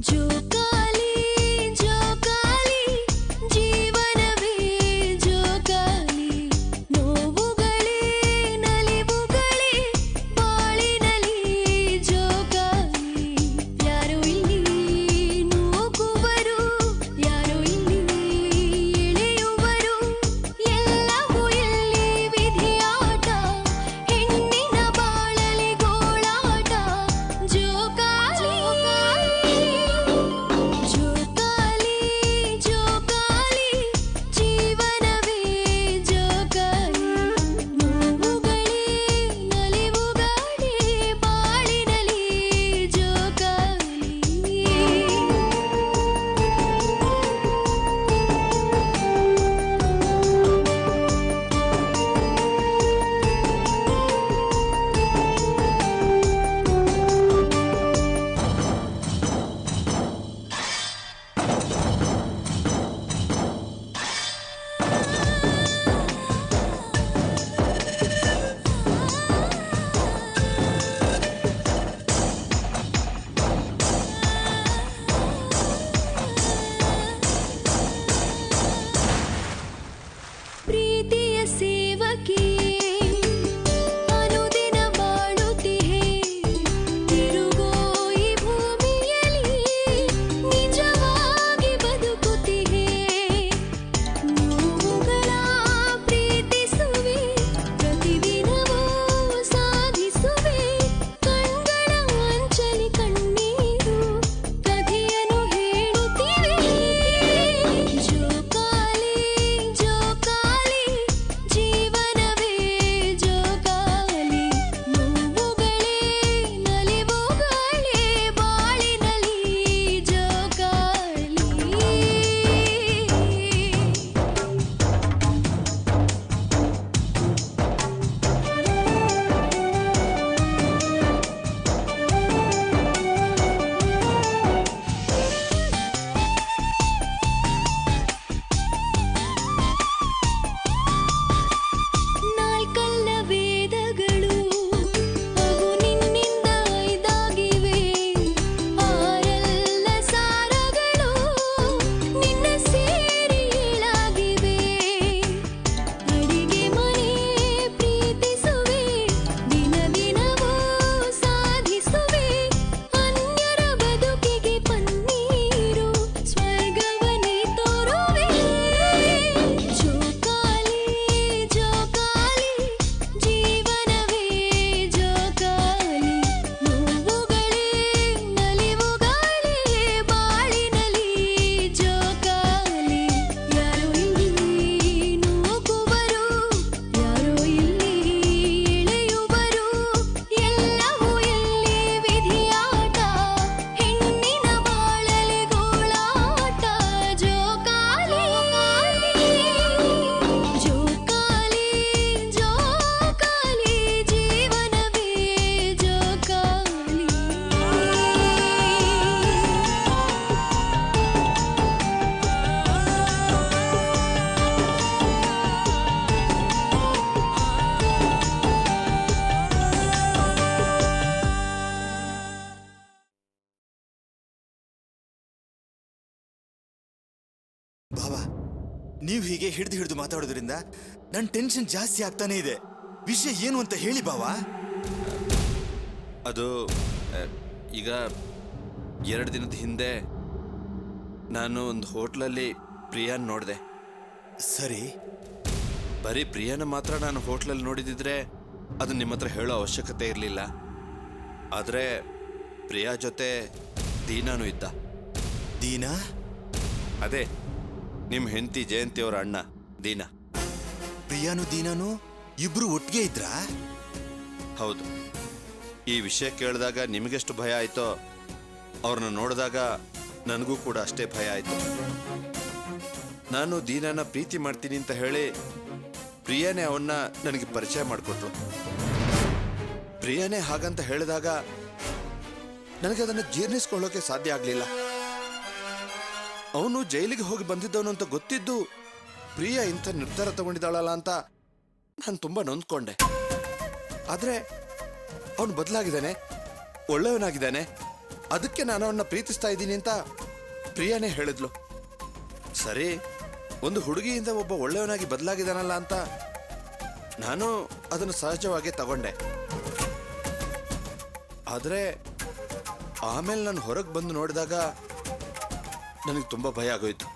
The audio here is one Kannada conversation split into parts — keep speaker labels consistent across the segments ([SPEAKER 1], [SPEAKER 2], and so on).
[SPEAKER 1] ಜೋಕಾಲಿ ಜೋಕಾಲಿ ಜೀವನವೇ ಜೋಕಾಲಿ ನೋವುಗಳೇ ನಲಿವುಗಳೇ ಬಾಳಿನಲಿ ಜೋಕಾಲಿ ಯಾರು ಇಲ್ಲಿ ನೂಕುವರು ಯಾರು ಇಲ್ಲಿ ಎಳೆಯುವರು ಎಲ್ಲವೂ ಇಲ್ಲಿ ವಿಧಿಯಾಟ ಹೆಣ್ಣಿನ ಬಾಳಲಿ ಗೋಳಾಟ ಜೋಕಾಲಿ ಜೋಕಾಲಿ ಜೋಕಾಲಿ ಜೀವನವೇ ಜೋಕಾಲಿ ನೋವುಗಳೇ ನಲಿವುಗಳೇ ಬಾಳಿನಲಿ ಜೋಕಾಲಿ ಪ್ರೀತಿಯ ಸೇವಕಿಯೇ ಅನುದಿನ ಬಾಳುತ್ತಿಹೆ ತಿರುಗೋ ಈ ಭೂಮಿಯಲ್ಲಿ ನಿಜವಾಗಿ ಬದುಕುತ್ತಿಹೆ ನೋವುಗಳ ಪ್ರೀತಿಸುವೆ ಪ್ರತಿದಿನವೂ ಸಾಧಿಸುವೆ ಕಣ್ಗಳ ಅಂಚಲಿ ಕಣ್ಣೀರು ಕಥೆಯನ್ನು ಹೇಳುತ್ತಿವೆ ಜೋಕಾಲಿ ಜೋಕಾಲಿ ಜೀವನವೇ ಜೋಕಾಲಿ ನೋವುಗಳೇ ನಲಿವುಗಳೇ ಬಾಳಿನಲಿ ಜೋಕಾಲಿ ನಾಲ್ಕಲ್ಲ ವೇದಗಳು ಅವು ನಿನ್ನಿಂದ ಐದಾಗಿವೆ ಆರಲ್ಲ ಸಾರಗಳು ನಿನ್ನ ಸೇರಿ ಏಳಾಗಿವೆ ಅಡಿಗೆ ಮನೆ ಪ್ರೀತಿಸುವೆ ದಿನ ದಿನವೂ ಸಾಧಿಸುವೆ ಅನ್ಯರ ಬದುಕಿಗೆ ಪನ್ನೀರು ಸ್ವರ್ಗವನ್ನೇ ತೋರುವೆ ಜೋಕಾಲಿ ಜೋಕಾಲಿ ಜೀವನವೇ ಜೋಕಾಲಿ ನೋವುಗಳೇ ನಲಿವುಗಳೇ ಬಾಳಿನಲಿ ಜೋಕಾಲಿ ಯಾರೋ ಇಲ್ಲಿ ನೂಕುವರು ಯಾರೋ ಇಲ್ಲಿ ಎಳೆಯುವರು ಎಲ್ಲವೂ ಇಲ್ಲಿ ವಿಧಿಯಾಟ ಹೆಣ್ಣಿನ ಬಾಳಲಿ ಗೋಳಾಟ ಜೋಕಾಲಿ ಜೋಕಾಲಿ ಜೋಕಾಲಿ ಜೀವನವೇ ಜೋಕಾಲಿ
[SPEAKER 2] ಬಾಬಾ ನೀವು ಹೀಗೆ ಹಿಡಿದು ಮಾತಾಡೋದ್ರಿಂದ ನನ್ನ ಟೆನ್ಷನ್ ಜಾಸ್ತಿ ಆಗ್ತಾನೆ ಇದೆ. ವಿಷಯ ಏನು ಅಂತ ಹೇಳಿ ಬಾವಾ.
[SPEAKER 3] ಅದು ಈಗ 2 ದಿನದ ಹಿಂದೆ ನಾನು ಒಂದು ಹೋಟ್ಲಲ್ಲಿ ಪ್ರಿಯಾನ್ ನೋಡಿದೆ.
[SPEAKER 2] ಸರಿ,
[SPEAKER 3] ಬರೀ ಪ್ರಿಯಾನ ಮಾತ್ರ ನಾನು ಹೋಟ್ಲಲ್ಲಿ ನೋಡಿದಿದ್ರೆ ಅದು ನಿಮ್ಮ ಹತ್ರ ಹೇಳೋ ಅವಶ್ಯಕತೆ ಇರಲಿಲ್ಲ. ಆದರೆ ಪ್ರಿಯಾ ಜೊತೆ ದೀನಾನು ಇದ್ದ.
[SPEAKER 2] ದೀನಾ?
[SPEAKER 3] ಅದೇ ನಿಮ್ಮ ಹೆಂಡತಿ ಜಯಂತಿ ಅವರ ಅಣ್ಣ ದೀನಾ.
[SPEAKER 2] ಪ್ರಿಯಾನು ದೀನಾನು ಇಬ್ರು ಒಟ್ಟಿಗೆ ಇದ್ರಾ?
[SPEAKER 3] ಹೌದು. ಈ ವಿಷಯ ಕೇಳಿದಾಗ ನಿಮಗೆಷ್ಟು ಭಯ ಆಯ್ತೋ ಅವ್ರನ್ನ ನೋಡಿದಾಗ ನನಗೂ ಕೂಡ ಅಷ್ಟೇ ಭಯ ಆಯ್ತು. ನಾನು ದೀನಾನ ಪ್ರೀತಿ ಮಾಡ್ತೀನಿ ಅಂತ ಹೇಳಿ ಪ್ರಿಯಾನೇ ಅವನ್ನ ನನಗೆ ಪರಿಚಯ ಮಾಡಿಕೊಟ್ರು. ಪ್ರಿಯಾನೇ ಹಾಗಂತ ಹೇಳಿದಾಗ ನನಗೆ ಅದನ್ನು ಜೀರ್ಣಿಸ್ಕೊಳ್ಳೋಕೆ ಸಾಧ್ಯ ಆಗಲಿಲ್ಲ. ಅವನು ಜೈಲಿಗೆ ಹೋಗಿ ಬಂದಿದ್ದವನು ಅಂತ ಗೊತ್ತಿದ್ದು ಪ್ರಿಯಾ ಇಂಥ ನಿರ್ಧಾರ ತಗೊಂಡಿದ್ದಾಳಲ್ಲ ಅಂತ ನಾನು ತುಂಬಾ ನೊಂದ್ಕೊಂಡೆ. ಆದ್ರೆ ಅವನು ಬದಲಾಗಿದ್ದಾನೆ, ಒಳ್ಳೆಯವನಾಗಿದ್ದಾನೆ, ಅದಕ್ಕೆ ನಾನು ಅವನ್ನ ಪ್ರೀತಿಸ್ತಾ ಇದ್ದೀನಿ ಅಂತ ಪ್ರಿಯಾನೇ ಹೇಳಿದ್ಲು. ಸರಿ, ಒಂದು ಹುಡುಗಿಯಿಂದ ಒಬ್ಬ ಒಳ್ಳೆಯವನಾಗಿ ಬದಲಾಗಿದ್ದಾನಲ್ಲ ಅಂತ ನಾನು ಅದನ್ನು ಸಹಜವಾಗಿ ತಗೊಂಡೆ. ಆದರೆ ಆಮೇಲೆ ನಾನು ಹೊರಗೆ ಬಂದು ನೋಡಿದಾಗ ನನಗೆ ತುಂಬ ಭಯ ಆಗೋಯ್ತು.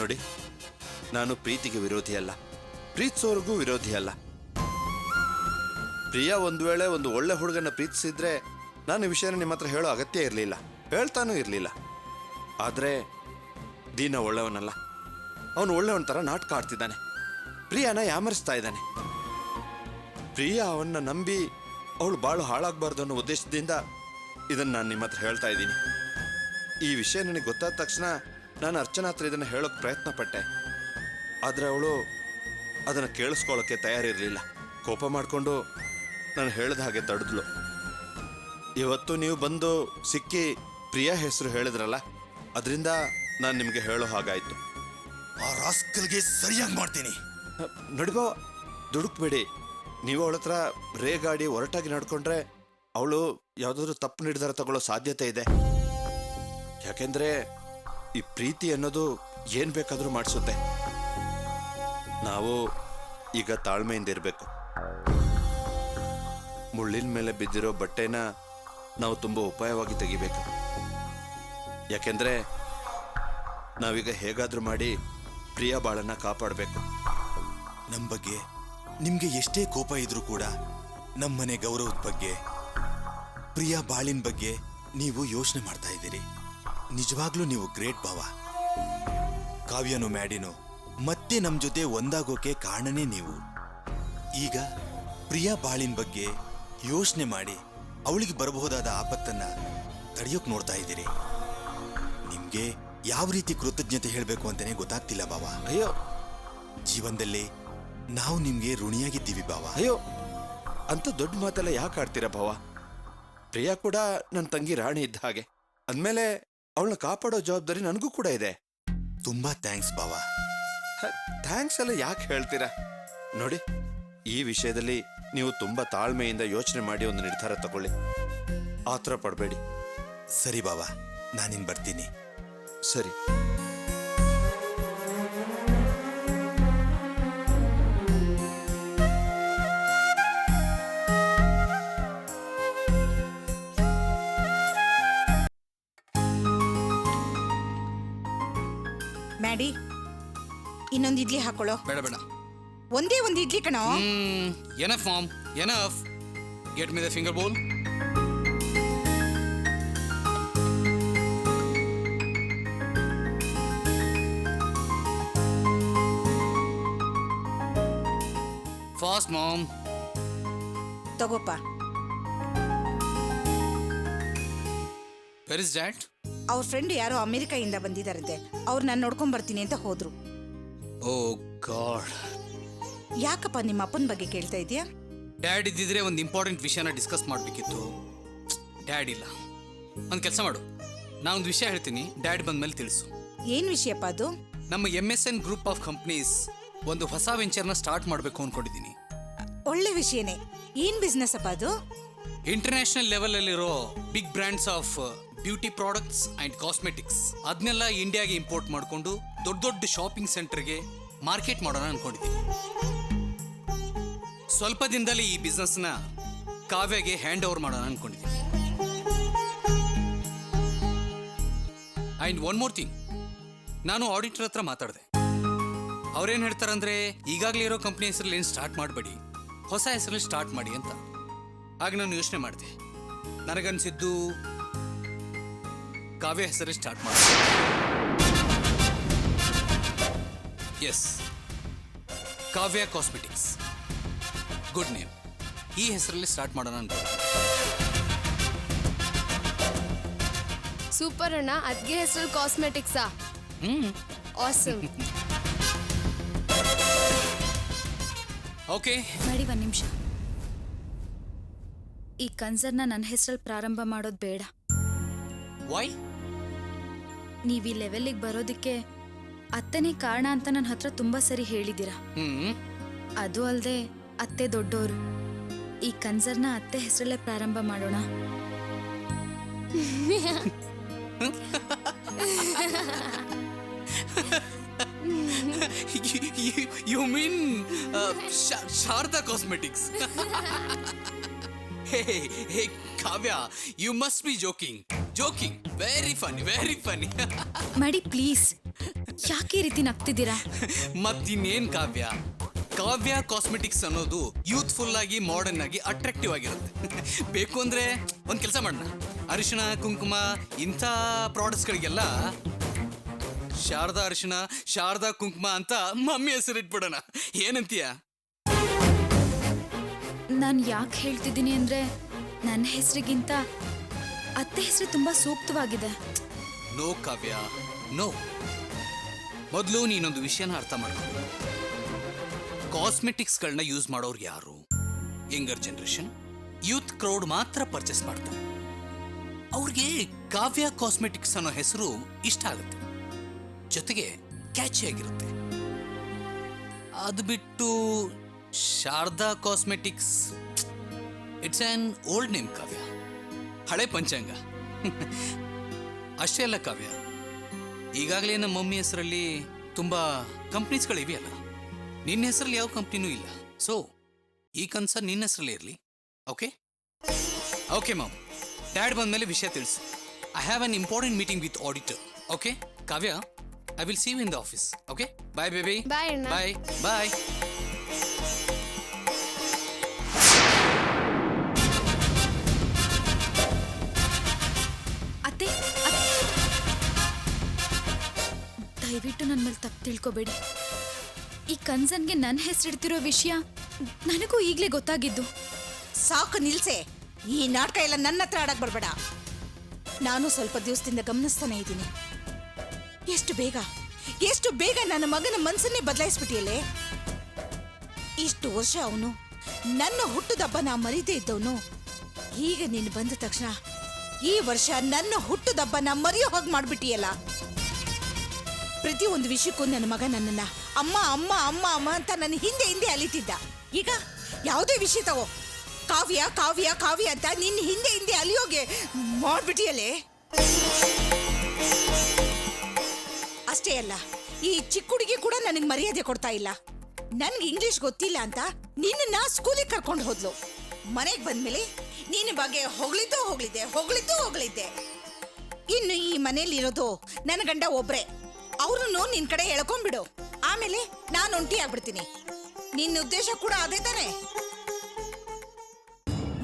[SPEAKER 3] ನೋಡಿ, ನಾನು ಪ್ರೀತಿಗೆ ವಿರೋಧಿ ಅಲ್ಲ, ಪ್ರೀತಿಸೋರ್ಗೂ ವಿರೋಧಿ ಅಲ್ಲ. ಪ್ರಿಯಾ ಒಂದು ವೇಳೆ ಒಂದು ಒಳ್ಳೆ ಹುಡುಗನ ಪ್ರೀತಿಸಿದ್ರೆ ನಾನು ಈ ವಿಷಯನ ನಿಮ್ಮ ಹತ್ರ ಹೇಳೋ ಅಗತ್ಯ ಇರಲಿಲ್ಲ, ಹೇಳ್ತಾನೂ ಇರಲಿಲ್ಲ. ಆದರೆ ದೀನ ಒಳ್ಳೆಯವನಲ್ಲ, ಅವನು ಒಳ್ಳೆಯವನ ಥರ ನಾಟಕ ಆಡ್ತಿದ್ದಾನೆ, ಪ್ರಿಯಾನ ಯಾಮರಿಸ್ತಾ ಇದ್ದಾನೆ. ಪ್ರಿಯಾ ಅವನ್ನ ನಂಬಿ ಅವಳು ಬಾಳು ಹಾಳಾಗಬಾರ್ದು ಅನ್ನೋ ಉದ್ದೇಶದಿಂದ ಇದನ್ನು ನಾನು ನಿಮ್ಮ ಹತ್ರ ಹೇಳ್ತಾ ಇದ್ದೀನಿ. ಈ ವಿಷಯ ನನಗೆ ಗೊತ್ತಾದ ತಕ್ಷಣ ನಾನು ಅರ್ಚನಾ ಹತ್ರ ಇದನ್ನು ಹೇಳೋಕ್ಕೆ ಪ್ರಯತ್ನ ಪಟ್ಟೆ. ಆದರೆ ಅವಳು ಅದನ್ನು ಕೇಳಿಸ್ಕೊಳ್ಳೋಕ್ಕೆ ತಯಾರಿರಲಿಲ್ಲ. ಕೋಪ ಮಾಡಿಕೊಂಡು ನಾನು ಹೇಳಿದ ಹಾಗೆ ತಡೆದ್ಲು. ಇವತ್ತು ನೀವು ಬಂದು ಸಿಕ್ಕಿ ಪ್ರಿಯಾ ಹೆಸರು ಹೇಳಿದ್ರಲ್ಲ, ಅದರಿಂದ ನಾನು ನಿಮಗೆ ಹೇಳೋ ಹಾಗಾಯಿತು.
[SPEAKER 2] ಆ ರಾಸ್ಕಲ್ಗೆ ಸರಿಯಾಗಿ ಮಾಡ್ತೀನಿ.
[SPEAKER 3] ನಡಿಬೋ, ದುಡುಕ್ಬೇಡಿ. ನೀವು ಅವಳ ಹತ್ರ ರೇಗಾಡಿ ಒರಟಾಗಿ ನಡ್ಕೊಂಡ್ರೆ ಅವಳು ಯಾವುದಾದ್ರೂ ತಪ್ಪು ನಿರ್ಧಾರ ತಗೊಳ್ಳೋ ಸಾಧ್ಯತೆ ಇದೆ. ಯಾಕೆಂದ್ರೆ ಈ ಪ್ರೀತಿ ಅನ್ನೋದು ಏನ್ ಬೇಕಾದ್ರೂ ಮಾಡಿಸುತ್ತೆ. ನಾವು ಈಗ ತಾಳ್ಮೆಯಿಂದ ಇರಬೇಕು. ಮುಳ್ಳಿನ ಮೇಲೆ ಬಿದ್ದಿರೋ ಬಟ್ಟೆನ ನಾವು ತುಂಬ ಉಪಾಯವಾಗಿ ತೆಗಿಬೇಕು. ಯಾಕೆಂದ್ರೆ ನಾವೀಗ ಹೇಗಾದ್ರೂ ಮಾಡಿ ಪ್ರಿಯಾ ಬಾಳನ್ನ ಕಾಪಾಡಬೇಕು.
[SPEAKER 2] ನಮ್ಮ ಬಗ್ಗೆ ನಿಮ್ಗೆ ಎಷ್ಟೇ ಕೋಪ ಇದ್ರೂ ಕೂಡ ನಮ್ಮನೆ ಗೌರವದ ಬಗ್ಗೆ, ಪ್ರಿಯಾ ಬಾಳಿನ ಬಗ್ಗೆ ನೀವು ಯೋಚನೆ ಮಾಡ್ತಾ ಇದ್ದೀರಿ. ನಿಜವಾಗ್ಲೂ ನೀವು ಗ್ರೇಟ್ ಭಾವ. ಕಾವ್ಯನು ಮ್ಯಾಡಿನು ಮತ್ತೆ ನಮ್ಮ ಜೊತೆ ಒಂದಾಗೋಕೆ ಕಾರಣನೇ ನೀವು. ಈಗ ಪ್ರಿಯಾ ಬಾಳಿನ ಬಗ್ಗೆ ಯೋಚನೆ ಮಾಡಿ ಅವಳಿಗೆ ಬರಬಹುದಾದ ಆಪತ್ತನ್ನ ತಡೆಯೋಕ್ ನೋಡ್ತಾ ಇದ್ದೀರಿ. ನಿಮ್ಗೆ ಯಾವ ರೀತಿ ಕೃತಜ್ಞತೆ ಹೇಳಬೇಕು ಅಂತಾನೆ ಗೊತ್ತಾಗ್ತಿಲ್ಲ ಭಾವ.
[SPEAKER 3] ಅಯ್ಯೋ,
[SPEAKER 2] ಜೀವನದಲ್ಲಿ ನಾವು ನಿಮ್ಗೆ ಋಣಿಯಾಗಿದ್ದೀವಿ ಭಾವ.
[SPEAKER 3] ಅಯ್ಯೋ, ಅಂತ ದೊಡ್ಡ ಮಾತೆಲ್ಲ ಯಾಕೆ ಆಡ್ತೀರಾ ಭಾವ? ಪ್ರಿಯಾ ಕೂಡ ನನ್ನ ತಂಗಿ ರಾಣಿ ಇದ್ದ ಹಾಗೆ. ಅಂದಮೇಲೆ ಅವಳನ್ನ ಕಾಪಾಡೋ ಜವಾಬ್ದಾರಿ ನನಗೂ ಕೂಡ ಇದೆ.
[SPEAKER 2] ತುಂಬಾ ಥ್ಯಾಂಕ್ಸ್ ಭಾವ.
[SPEAKER 3] ಥ್ಯಾಂಕ್ಸ್ ಎಲ್ಲ ಯಾಕೆ ಹೇಳ್ತೀರಾ? ನೋಡಿ, ಈ ವಿಷಯದಲ್ಲಿ ನೀವು ತುಂಬಾ ತಾಳ್ಮೆಯಿಂದ ಯೋಚನೆ ಮಾಡಿ ಒಂದು ನಿರ್ಧಾರ ತಗೊಳ್ಳಿ. ಆತರ ಪಡಬೇಡಿ.
[SPEAKER 2] ಸರಿ ಬಾವ, ನಾನಿನ್ ಬರ್ತೀನಿ.
[SPEAKER 3] ಸರಿ.
[SPEAKER 4] ಮ್ಯಾಡಿ, ಇನ್ನೊಂದು ಇಡ್ಲಿ ಹಾಕೊಳ್ಳೋ.
[SPEAKER 5] ಬೇಡ ಬೇಡ,
[SPEAKER 4] ಒಂದೇ ಒಂದು ಇಡ್ಲಿ ಕಣೋ.
[SPEAKER 5] Enough mom, enough. Get me the finger bowl. Fast mom.
[SPEAKER 4] ತಗೋಪ್ಪ.
[SPEAKER 5] Where is dad?
[SPEAKER 4] ಅವ್ರ ಫ್ರೆಂಡ್ ಯಾರೋ ಅಮೆರಿಕಾಯಿಂದ ಬಂದಿದ್ದಾರಂತೆ. ಅವ್ರು ನಾನು ನೋಡ್ಕೊಂಡ್ ಬರ್ತೀನಿ ಅಂತ ಹೋದ್ರು.
[SPEAKER 5] Oh God.
[SPEAKER 4] ಯಾಕಪ್ಪ ನಿಮ್ಮ ಅಪ್ಪನ ಬಗ್ಗೆ ಕೇಳ್ತಾ ಇದೀಯಾ?
[SPEAKER 5] ಡ್ಯಾಡ್ ಇದ್ದಿದ್ರೆ ಒಂದು ಇಂಪಾರ್ಟೆಂಟ್ ವಿಷಯನ ಡಿಸ್ಕಸ್ ಮಾಡಬೇಕಿತ್ತು. ಡ್ಯಾಡ್ ಇಲ್ಲ. ಒಂದು ಕೆಲಸ ಮಾಡು, ನಾನೊಂದು ವಿಷಯ ಹೇಳ್ತೀನಿ, ಡ್ಯಾಡ್ ಬಂದ್ಮೇಲೆ ತಿಳಿಸು.
[SPEAKER 4] ಏನ್ ವಿಷಯಪ್ಪ ಅದು?
[SPEAKER 5] ನಮ್ಮ MSN ಗ್ರೂಪ್ ಆಫ್ ಕಂಪ್ನೀಸ್ ಒಂದು ಹೊಸ ವೆಂಚರ್ನ ಸ್ಟಾರ್ಟ್ ಮಾಡಬೇಕು ಅಂದ್ಕೊಂಡಿದ್ದೀನಿ.
[SPEAKER 4] ಒಳ್ಳೆ ವಿಷಯನೇ. ಏನ್ ಬಿಸ್ನೆಸ್ ಅಪ್ಪ ಅದು?
[SPEAKER 5] ಇಂಟರ್ನ್ಯಾಷನಲ್ ಲೆವೆಲಲ್ಲಿರೋ big brands of beauty products and cosmetics ಅದನ್ನೆಲ್ಲ ಇಂಡಿಯಾಗೆ ಇಂಪೋರ್ಟ್ ಮಾಡಿಕೊಂಡು ದೊಡ್ಡ ದೊಡ್ಡ ಶಾಪಿಂಗ್ ಸೆಂಟರ್ಗೆ ಮಾರ್ಕೆಟ್ ಮಾಡೋಣ ಅಂದ್ಕೊಂಡಿದ್ದೀನಿ. ಸ್ವಲ್ಪ ದಿನದಲ್ಲಿ ಈ ಬಿಸ್ನೆಸ್ನ ಕಾವ್ಯಗೆ ಹ್ಯಾಂಡ್ ಓವರ್ ಮಾಡೋಣ ಅಂದ್ಕೊಂಡಿದ್ದೀನಿ. ಆ್ಯಂಡ್ ಒನ್ ಮೋರ್ ಥಿಂಗ್, ನಾನು ಆಡಿಟರ್ ಹತ್ರ ಮಾತಾಡಿದೆ. ಅವ್ರೇನು ಹೇಳ್ತಾರಂದ್ರೆ, ಈಗಾಗಲೇ ಇರೋ ಕಂಪ್ನಿ ಹೆಸರಲ್ಲಿ ಏನು ಸ್ಟಾರ್ಟ್ ಮಾಡಬೇಡಿ, ಹೊಸ ಹೆಸರಲ್ಲಿ ಸ್ಟಾರ್ಟ್ ಮಾಡಿ ಅಂತ. ಆಗ ನಾನು ಯೋಚನೆ ಮಾಡಿದೆ. ನನಗನ್ಸಿದ್ದು ಕಾವ್ಯ ಹೆಸರಲ್ಲಿ ಸ್ಟಾರ್ಟ್ ಮಾಡಿ. ಎಸ್, ಕಾವ್ಯ ಕಾಸ್ಮೆಟಿಕ್ಸ್. Good name. ಈ ಹೆಸರಲ್ಲಿ ಸ್ಟಾರ್ಟ್ ಮಾಡೋಣ ಅನ್ಕೊಂಡು.
[SPEAKER 1] ಸೂಪರ್ ಅಣ್ಣ, ಅದ್ಗೆ ಹೆಸರು ಕಾಸ್ಮೆಟಿಕ್ಸಾ? ಆಸಮ್.
[SPEAKER 5] ಓಕೆ
[SPEAKER 6] ಮಾಡಿ ಒಂದು ನಿಮಿಷ. ಈ ಕನ್ಸರ್ನ ನನ್ನ ಹೆಸರಲ್ಲಿ ಪ್ರಾರಂಭ ಮಾಡೋದು ಬೇಡ.
[SPEAKER 5] ವೈ?
[SPEAKER 6] ನೀವು ಈ ಲೆವೆಲ್ಲಿಗೆ ಬರೋದಕ್ಕೆ ಅತ್ತೆನೇ ಕಾರಣ ಅಂತ ನನ್ನ ಹತ್ರ ತುಂಬಾ ಸರಿ ಹೇಳಿದ್ದೀರಾ. ಅದು ಅಲ್ಲದೆ ಅತ್ತೆ ದೊಡ್ಡೋರು. ಈ ಕನ್ಸರ್ನ ಅತ್ತೆ ಹೆಸರಲ್ಲೇ ಪ್ರಾರಂಭ ಮಾಡೋಣ.
[SPEAKER 5] You mean Sharada cosmetics? Hey Kavya, you must be joking. Very funny.
[SPEAKER 6] ಮಾಡಿ ಪ್ಲೀಸ್, ಯಾಕೆ ಈ ರೀತಿ ನಗ್ತಿದ್ದೀರಾ?
[SPEAKER 5] ಮತ್ತಿನ್ನೇನ್ ಕಾವ್ಯ ಕಾಸ್ಮೆಟಿಕ್ಸ್ ಅನ್ನೋದು ಯೂತ್ಫುಲ್ ಆಗಿ, ಮಾಡರ್ನ್ ಆಗಿ, ಅಟ್ರಾಕ್ಟಿವ್ ಆಗಿರುತ್ತೆ. ಬೇಕು ಅಂದ್ರೆ ಒಂದ್ ಕೆಲಸ ಮಾಡೋಣ, ಅರಿಶಿಣ ಕುಂಕುಮ ಇಂಥ ಪ್ರಾಡಕ್ಟ್ಸ್ಗಳಿಗೆಲ್ಲ ಶಾರದಾ ಅರಿಶಿಣ, ಶಾರದಾ ಕುಂಕುಮ ಅಂತ ಮಮ್ಮಿ ಹೆಸರಿಟ್ಬಿಡೋಣ. ಏನಂತೀಯ?
[SPEAKER 6] ನಾನು ಯಾಕೆ ಹೇಳ್ತಿದ್ದೀನಿ ಅಂದ್ರೆ ನನ್ನ ಹೆಸರಿಗಿಂತ ಅತ್ತೆ ಹೆಸರು ತುಂಬಾ ಸೂಕ್ತವಾಗಿದೆ.
[SPEAKER 5] ನೋ ಕಾವ್ಯ, ನೋ. ಮೊದಲು ನೀನೊಂದು ವಿಷಯನ ಅರ್ಥ ಮಾಡ್ಕೊ. ಕಾಸ್ಮೆಟಿಕ್ಸ್ಗಳನ್ನ ಯೂಸ್ ಮಾಡೋರು ಯಾರು? ಯಂಗರ್ ಜನರೇಷನ್, ಯೂತ್ ಕ್ರೌಡ್ ಮಾತ್ರ ಪರ್ಚೇಸ್ ಮಾಡ್ತಾರೆ. ಅವ್ರಿಗೆ ಕಾವ್ಯ ಕಾಸ್ಮೆಟಿಕ್ಸ್ ಅನ್ನೋ ಹೆಸರು ಇಷ್ಟ ಆಗುತ್ತೆ, ಜೊತೆಗೆ ಕ್ಯಾಚಿ ಆಗಿರುತ್ತೆ. ಅದು ಬಿಟ್ಟು Sharada cosmetics, it's an old name Kavya, ಹಳೆ ಪಂಚಾಂಗ. ಅಷ್ಟೇ ಅಲ್ಲ ಕಾವ್ಯ, ಈಗಾಗಲೇ ನಮ್ಮ ಮಮ್ಮಿ ಹೆಸರಲ್ಲಿ ತುಂಬಾ ಕಂಪ್ನೀಸ್ಗಳಿವೆಯಲ್ಲ, ನಿನ್ನ ಹೆಸರಲ್ಲಿ ಯಾವ ಕಂಪ್ನಿನೂ ಇಲ್ಲ. ಸೊ ಈ ಕನ್ಸರ್ನ್ ನಿನ್ನ ಹೆಸರಲ್ಲೇ ಇರಲಿ. ಓಕೆ ಮಾಮ್, ಡ್ಯಾಡ್ ಬಂದ್ಮೇಲೆ ವಿಷಯ ತಿಳಿಸು. I have an important meeting with auditor. Okay Kavya, I will see you in the office. Okay, bye baby.
[SPEAKER 1] Bye ಅಣ್ಣ.
[SPEAKER 5] ಬಾಯ್.
[SPEAKER 6] ಅತ್ತೆ, ದಯವಿಟ್ಟು ನನ್ನ ಮೇಲೆ ತಪ್ಪು ತಿಳ್ಕೊಬೇಡಿ. ಈ ಕನ್ಸನ್ಗೆ ನನ್ನ ಹೆಸರಿಡ್ತಿರೋ ವಿಷಯ ನನಗೂ ಈಗಲೇ ಗೊತ್ತಾಗಿದ್ದು.
[SPEAKER 4] ಸಾಕು ನಿಲ್ಸೆ, ಈ ನಾಟಕ ಎಲ್ಲ ನನ್ನ ಹತ್ರ ಆಡಕ್ ಬರ್ಬೇಡ. ನಾನು ಸ್ವಲ್ಪ ದಿವಸದಿಂದ ಗಮನಿಸ್ತಾನೆ ಇದ್ದೀನಿ. ಎಷ್ಟು ಬೇಗ ನನ್ನ ಮಗನ ಮನಸ್ಸನ್ನೇ ಬದಲಾಯಿಸ್ಬಿಟ್ಟಿಯಲ್ಲೇ. ಇಷ್ಟು ವರ್ಷ ಅವನು ನನ್ನ ಹುಟ್ಟುದಬ್ಬನ ಮರೀದೇ ಇದ್ದವನು, ಈಗ ನೀನು ಬಂದ ತಕ್ಷಣ ಈ ವರ್ಷ ನನ್ನ ಹುಟ್ಟುದಬ್ಬನ ಮರೆಯೋ ಹೋಗಿ ಮಾಡ್ಬಿಟ್ಟಿಯಲ್ಲ. ಪ್ರತಿ ಒಂದು ವಿಷಯಕ್ಕೂ ನನ್ನ ಮಗ ನನ್ನನ್ನ ಅಮ್ಮ ಅಮ್ಮ ಅಮ್ಮ ಅಮ್ಮ ಅಂತ ನನ್ನ ಹಿಂದೆ ಅಲಿತಿದ್ದ. ಈಗ ಯಾವುದೇ ವಿಷಯ ತಗೋ, ಕಾವ್ಯ ಕಾವ್ಯ ಕಾವ್ಯ ಅಂತ ನಿನ್ನ ಹಿಂದೆ ಅಲಿಯೋಗೆ ಮಾಡ್ಬಿಟ್ಟಿಯಲ್ಲೇ. ಅಷ್ಟೇ ಅಲ್ಲ, ಈ ಚಿಕ್ಕ ಹುಡುಗಿ ಕೂಡ ನನಗೆ ಮರ್ಯಾದೆ ಕೊಡ್ತಾ ಇಲ್ಲ. ನನ್ಗೆ ಇಂಗ್ಲಿಷ್ ಗೊತ್ತಿಲ್ಲ ಅಂತ ನಿನ್ನ ಸ್ಕೂಲಿಗೆ ಕರ್ಕೊಂಡು ಹೋದ್ಲು. ಮನೆಗೆ ಬಂದ್ಮೇಲೆ ನಿನ್ನ ಬಗ್ಗೆ ಹೊಗಳಿದ್ದೆ. ಇನ್ನು ಈ ಮನೇಲಿರೋದು ನನ್ನ ಗಂಡ ಒಬ್ರೆ, ಅವ್ರನ್ನು ನಿನ್ ಕಡೆ ಎಳ್ಕೊಂಡ್ಬಿಡು. ಆಮೇಲೆ ನಾನು ಒಂಟಿ ಆಗ್ಬಿಡ್ತೀನಿ. ನಿನ್ನ ಉದ್ದೇಶ ಕೂಡ ಅದೇ ತಾನೆ?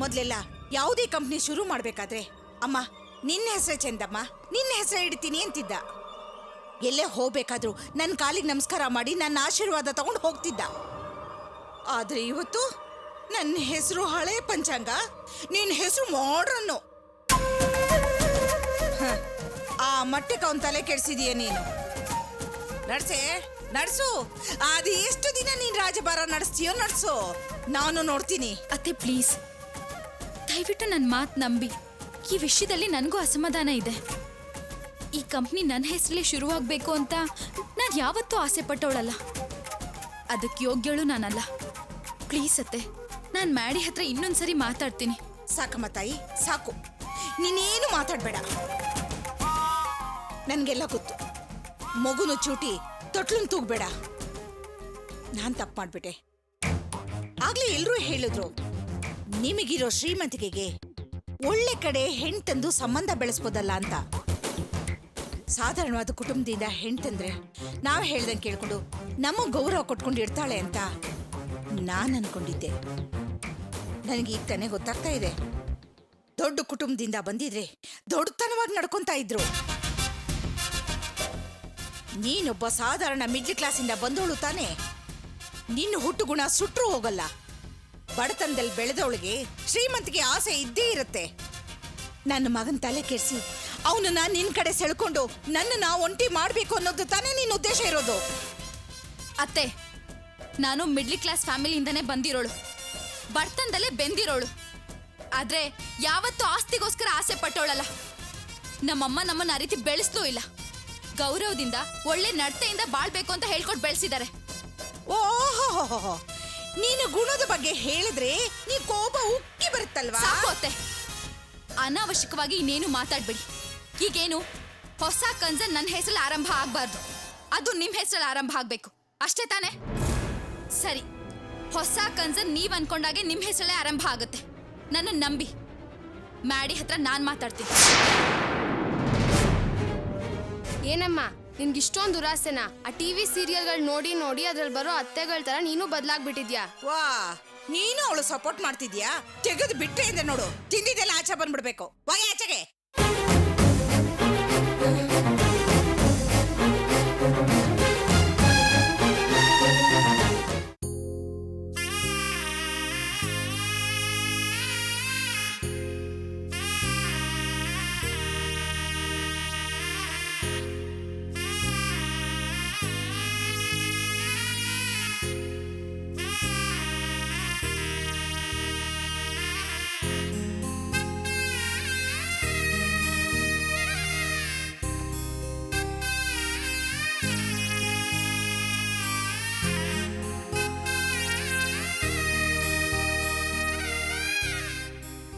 [SPEAKER 4] ಮೊದ್ಲೆಲ್ಲ ಯಾವುದೇ ಕಂಪ್ನಿ ಶುರು ಮಾಡ್ಬೇಕಾದ್ರೆ ಅಮ್ಮ ನಿನ್ನ ಹೆಸರೇ ಚಂದಮ್ಮ, ನಿನ್ನ ಹೆಸರೇ ಇಡ್ತೀನಿ ಅಂತಿದ್ದ. ಎಲ್ಲೇ ಹೋಗ್ಬೇಕಾದ್ರು ನನ್ನ ಕಾಲಿಗೆ ನಮಸ್ಕಾರ ಮಾಡಿ ನನ್ನ ಆಶೀರ್ವಾದ ತಗೊಂಡು ಹೋಗ್ತಿದ್ದ. ಆದ್ರೆ ಇವತ್ತು ನನ್ನ ಹೆಸರು ಹಳೆ ಪಂಚಾಂಗ, ನಿನ್ನ ಹೆಸರು ಮಾಡ್ರನ್ನು. ಆ ಮಟ್ಟಕ್ಕೆ ಅವನ ತಲೆ ಕೆಡ್ಸಿದೀಯ ನೀನು. ನಡ್ಸು. ಅದು ಎಷ್ಟು ದಿನ ನೀನ್ ರಾಜಭಾರ ನಡೆಸ್ತೀಯೋ ನಡ್ಸು, ನಾನು ನೋಡ್ತೀನಿ.
[SPEAKER 6] ಅತ್ತೆ ಪ್ಲೀಸ್, ದಯವಿಟ್ಟು ನನ್ನ ಮಾತು ನಂಬಿ. ಈ ವಿಷಯದಲ್ಲಿ ನನಗೂ ಅಸಮಾಧಾನ ಇದೆ. ಈ ಕಂಪ್ನಿ ನನ್ನ ಹೆಸರಲ್ಲೇ ಶುರುವಾಗಬೇಕು ಅಂತ ನಾನು ಯಾವತ್ತೂ ಆಸೆ ಪಟ್ಟವಳಲ್ಲ. ಅದಕ್ಕೆ ಯೋಗ್ಯಳು ನಾನಲ್ಲ. ಪ್ಲೀಸ್ ಅತ್ತೆ, ನಾನು ಮ್ಯಾಡಿ ಹತ್ರ ಇನ್ನೊಂದ್ಸರಿ ಮಾತಾಡ್ತೀನಿ.
[SPEAKER 4] ಸಾಕಮ್ಮ ತಾಯಿ, ಸಾಕು. ನೀನೇನು ಮಾತಾಡ್ಬೇಡ. ನನ್ಗೆಲ್ಲ ಗೊತ್ತು. ಮಗುನು ಚೂಟಿ ತೊಟ್ಲನ್ ತೂಗ್ಬೇಡ. ನಾನ್ ತಪ್ಪು ಮಾಡ್ಬಿಟ್ಟೆ. ಆಗ್ಲೇ ಎಲ್ರೂ ಹೇಳಿದ್ರು, ನಿಮಗಿರೋ ಶ್ರೀಮಂತಿಕೆಗೆ ಒಳ್ಳೆ ಕಡೆ ಹೆಣ್ ತಂದು ಸಂಬಂಧ ಬೆಳೆಸ್ಬೋದಲ್ಲ ಅಂತ. ಸಾಧಾರಣವಾದ ಕುಟುಂಬದಿಂದ ಹೆಣ್ತಂದ್ರೆ ನಾವ್ ಹೇಳ್ದಂಗೆ ಕೇಳ್ಕೊಂಡು ನಮಗ್ ಗೌರವ ಕೊಟ್ಕೊಂಡು ಇರ್ತಾಳೆ ಅಂತ ನಾನ್ ಅನ್ಕೊಂಡಿದ್ದೆ. ನನಗೆ ಈಗ ತಾನೇ ಗೊತ್ತಾಗ್ತಾ ಇದೆ, ದೊಡ್ಡ ಕುಟುಂಬದಿಂದ ಬಂದಿದ್ರೆ ದೊಡ್ಡತನವಾಗಿ ನಡ್ಕೊಂತಾ ಇದ್ರು. ನೀನೊಬ್ಬ ಸಾಧಾರಣ ಮಿಡ್ಲ್ ಕ್ಲಾಸಿಂದ ಬಂದವಳು ತಾನೆ. ನಿನ್ನ ಹುಟ್ಟು ಗುಣ ಸುಟ್ರೂ ಹೋಗಲ್ಲ. ಬಡತನದಲ್ಲಿ ಬೆಳೆದವಳಿಗೆ ಶ್ರೀಮಂತಿಗೆ ಆಸೆ ಇದ್ದೇ ಇರುತ್ತೆ. ನನ್ನ ಮಗನ ತಲೆ ಕೆಡಿಸಿ ಅವನನ್ನ ನಿನ್ ಕಡೆ ಸೆಳ್ಕೊಂಡು ನನ್ನನ್ನ ಒಂಟಿ ಮಾಡ್ಬೇಕು ಅನ್ನೋದು ತಾನೇ ನಿನ್ನ ಉದ್ದೇಶ ಇರೋದು.
[SPEAKER 6] ಅತ್ತೆ, ನಾನು ಮಿಡ್ಲ್ ಕ್ಲಾಸ್ ಫ್ಯಾಮಿಲಿಯಿಂದನೇ ಬಂದಿರೋಳು, ಬಡತನದಲ್ಲೇ ಬೆಂದಿರೋಳು. ಆದ್ರೆ ಯಾವತ್ತೂ ಆಸ್ತಿಗೋಸ್ಕರ ಆಸೆ ಪಟ್ಟೋಳಲ್ಲ. ನಮ್ಮಮ್ಮ ನಮ್ಮನ್ನ ಆ ರೀತಿ ಬೆಳೆಸ್ಲೂ ಇಲ್ಲ. ಗೌರವದಿಂದ ಒಳ್ಳೆ ನಡತೆಯಿಂದ ಬಾಳ್ಬೇಕು ಅಂತ ಹೇಳ್ಕೊಟ್ ಬೆಳೆಸಿದ್ದಾರೆ.
[SPEAKER 4] ಓಹೋ, ನೀನು ಗುಣದ ಬಗ್ಗೆ ಹೇಳಿದ್ರೆ ನೀ ಕೋಪ ಉಕ್ಕಿ ಬರುತ್ತಲ್ವಾ?
[SPEAKER 6] ಸಾಕು ಅತ್ತೆ, ಅನಾವಶ್ಯಕವಾಗಿ ಇನ್ನೇನು ಮಾತಾಡ್ಬೇಡಿ. ಈಗೇನು ಹೊಸ ಕನ್ಸ ನನ್ನ ಹೆಸರಲ್ಲಿ ಆರಂಭ ಆಗ್ಬಾರ್ದು, ಅದು ನಿಮ್ ಹೆಸರಲ್ಲಿ ಆರಂಭ ಆಗ್ಬೇಕು ಅಷ್ಟೇ ತಾನೆ? ಸರಿ, ಹೊಸ ಕನ್ಸ ನೀವ್ ಅನ್ಕೊಂಡಾಗೆ ನಿಮ್ ಹೆಸರಲ್ಲೇ ಆರಂಭ ಆಗುತ್ತೆ. ನನ್ನ ನಂಬಿ ಮ್ಯಾಡಿ ಹತ್ರ ನಾನ್ ಮಾತಾಡ್ತೀನಿ.
[SPEAKER 1] ಏನಮ್ಮ ನಿನ್ಗೆ ಇಷ್ಟೊಂದು ದುರಾಸೆನಾ? ಆ ಟಿವಿ ಸೀರಿಯಲ್ಗಳು ನೋಡಿ ನೋಡಿ ಅದ್ರಲ್ಲಿ ಬರೋ ಅತ್ತೆಗಳ ತರ ನೀನು ಬದಲಾಗ್ಬಿಟ್ಟಿದ್ಯಾ.
[SPEAKER 4] ವಾ, ನೀನು ಅವಳು ಸಪೋರ್ಟ್ ಮಾಡ್ತಿದ್ಯಾ? ತೆಗೆದು ಬಿಟ್ಟೆ ಇದೆ ನೋಡು, ತಿಂದಿದ್ದೆಲ್ಲ ಆಚೆ ಬಂದ್ಬಿಡ್ಬೇಕು. ಹೋಗಿ ಆಚೆಗೆ.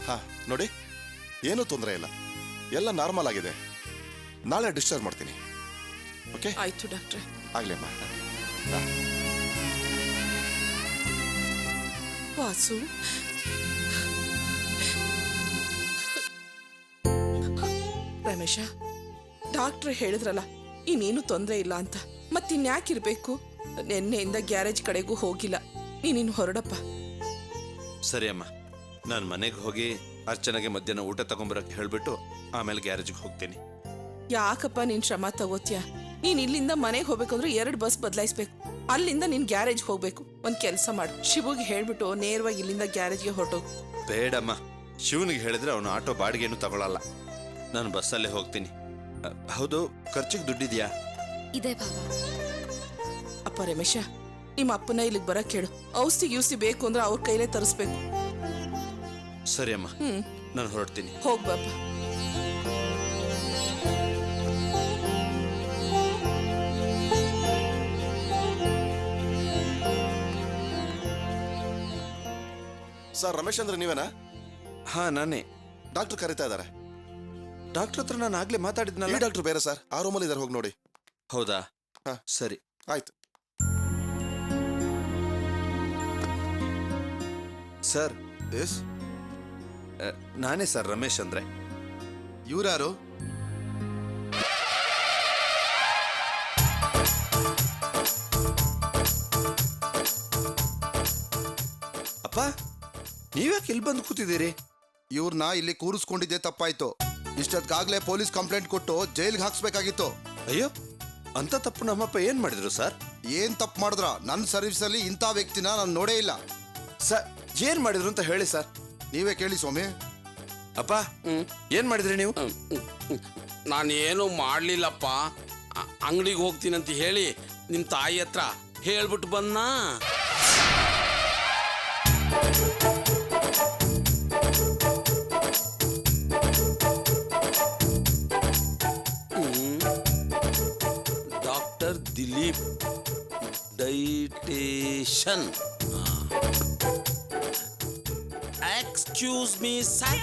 [SPEAKER 7] ಹಾ ನೋಡಿ, ಏನೂ ತೊಂದರೆ ಇಲ್ಲ, ಎಲ್ಲ ನಾರ್ಮಲ್ ಆಗಿದೆ. ನಾಳೆ ಡಿಸ್ಚಾರ್ಜ್ ಮಾಡ್ತೀನಿ. ಓಕೆ?
[SPEAKER 8] ಆಯ್ತು ಡಾಕ್ಟ್ರೆ.
[SPEAKER 7] ಆಗ್ಲೇಮ್ಮ.
[SPEAKER 8] ವಾಸು, ರಮೇಶ, ಡಾಕ್ಟ್ರ್ ಹೇಳಿದ್ರಲ್ಲ ಇನ್ನೇನು ತೊಂದರೆ ಇಲ್ಲ ಅಂತ, ಮತ್ತಿನ್ಯಾಕಿರ್ಬೇಕು? ನಿನ್ನೆಯಿಂದ ಗ್ಯಾರೇಜ್ ಕಡೆಗೂ ಹೋಗಿಲ್ಲ. ನೀನಿನ್ನು ಹೊರಡಪ್ಪ.
[SPEAKER 3] ಸರಿ ಅಮ್ಮ, ನಾನು ಮನೆಗೆ ಹೋಗಿ ಅರ್ಚನೆಗೆ ಮಧ್ಯಾಹ್ನ ಊಟ ತಗೊಂಬರಕ್ಕೆ ಹೇಳ್ಬಿಟ್ಟು ಆಮೇಲೆ ಗ್ಯಾರೇಜ್ಗೆ ಹೋಗ್ತೀನಿ.
[SPEAKER 8] ಯಾಕಪ್ಪ ನೀನ್ ಶ್ರಮ ತಗೋತ್ಯಾ? ನೀನ್ ಇಲ್ಲಿಂದ ಮನೆಗೆ ಹೋಗ್ಬೇಕಂದ್ರೆ 2 ಬಸ್ ಬದಲಾಯಿಸ್ಬೇಕು. ಅಲ್ಲಿಂದ ನೀನ್ ಗ್ಯಾರೇಜ್ ಹೋಗ್ಬೇಕು. ಒಂದ್ ಕೆಲಸ ಮಾಡು, ಶಿವುಗೆ ಹೇಳ್ಬಿಟ್ಟು ನೇರವಾಗಿ ಇಲ್ಲಿಂದ ಗ್ಯಾರೇಜ್ಗೆ ಹೊರಟೋಗು.
[SPEAKER 3] ಬೇಡಮ್ಮ, ಶಿವನಿಗೆ ಹೇಳಿದ್ರೆ ಅವನು ಆಟೋ ಬಾಡಿಗೆನೂ ತಗೊಳಲ್ಲ. ನಾನು ಬಸ್ಸಲ್ಲೇ ಹೋಗ್ತೀನಿ. ಹೌದು, ಖರ್ಚಿಗೆ ದುಡ್ಡಿದ್ಯಾ?
[SPEAKER 6] ಇದೆ ಬಾಬಾ.
[SPEAKER 8] ಅಪ್ಪ ರಮೇಶ, ನಿಮ್ಮ ಅಪ್ಪನ ಇಲ್ಲಿಗೆ ಬರಕ್ ಹೇಳು. ಔಷಧಿ ಗಿವ್ಸಿ ಬೇಕು ಅಂದ್ರೆ ಅವ್ರ ಕೈಲೇ ತರಿಸ್ಬೇಕು.
[SPEAKER 3] ಸರಿ ಅಮ್ಮ, ನಾನು ಹೊರಡ್ತೀನಿ.
[SPEAKER 8] ಹೋಗ್ಬಾಪ.
[SPEAKER 7] ಸರ್, ರಮೇಶ್ ಅಂದ್ರೆ ನೀವೇನಾ?
[SPEAKER 3] ಹಾ, ನಾನೇ.
[SPEAKER 7] ಡಾಕ್ಟರ್ ಕರೀತಾ ಇದ್ದಾರೆ.
[SPEAKER 3] ಡಾಕ್ಟರ್ ಹತ್ರ ನಾನು ಆಗ್ಲೇ
[SPEAKER 7] ಈ
[SPEAKER 3] ಮಾತಾಡಿದ್ನಲ್ಲ.
[SPEAKER 7] ಡಾಕ್ಟರ್ ಬೇರೆ ಸರ್, ಆ ರೂಮಲ್ಲಿ ಇದ್ದಾರೆ, ಹೋಗಿ ನೋಡಿ.
[SPEAKER 3] ಹೌದಾ?
[SPEAKER 7] ಹಾ.
[SPEAKER 3] ಸರಿ,
[SPEAKER 7] ಆಯ್ತು.
[SPEAKER 3] ಸರ್.
[SPEAKER 7] ಎಸ್,
[SPEAKER 3] ನಾನೇ ಸರ್, ರಮೇಶ್ ಅಂದ್ರೆ.
[SPEAKER 7] ಇವ್ರ್ಯಾರು?
[SPEAKER 3] ಅಪ್ಪ, ನೀವ್ಯಾಕೆ ಇಲ್ಲಿ ಬಂದು ಕೂತಿದ್ದೀರಿ?
[SPEAKER 9] ಇವ್ರನ್ನ ಇಲ್ಲಿ ಕೂರಿಸ್ಕೊಂಡಿದ್ದೆ ತಪ್ಪಾಯ್ತು. ಇಷ್ಟೊತ್ತಾಗ್ಲೇ ಪೊಲೀಸ್ ಕಂಪ್ಲೇಂಟ್ ಕೊಟ್ಟು ಜೈಲ್ಗೆ ಹಾಕ್ಸ್ಬೇಕಾಗಿತ್ತು.
[SPEAKER 3] ಅಯ್ಯೋ, ಅಂತ ತಪ್ಪು ನಮ್ಮಪ್ಪ ಏನ್ ಮಾಡಿದ್ರು ಸರ್?
[SPEAKER 9] ಏನ್ ತಪ್ಪು ಮಾಡಿದ್ರ? ನನ್ನ ಸರ್ವಿಸ್ ಅಲ್ಲಿ ಇಂಥ ವ್ಯಕ್ತಿನ ನಾನು ನೋಡೇ ಇಲ್ಲ.
[SPEAKER 3] ಸರ್, ಏನ್ ಮಾಡಿದ್ರು ಅಂತ ಹೇಳಿ ಸರ್.
[SPEAKER 9] ನೀವೇ ಕೇಳಿ ಸ್ವಾಮಿ.
[SPEAKER 3] ಅಪ್ಪ, ಏನ್ ಮಾಡಿದ್ರಿ ನೀವು?
[SPEAKER 10] ನಾನು ಏನು ಮಾಡಲಿಲ್ಲಪ್ಪ. ಅಂಗಡಿಗೆ ಹೋಗ್ತೀನಂತ ಹೇಳಿ ನಿಮ್ಮ ತಾಯಿ ಹತ್ರ ಹೇಳ್ಬಿಟ್ಟು ಬಂದ. Doctor Dileep, dietitian. Excuse me sir.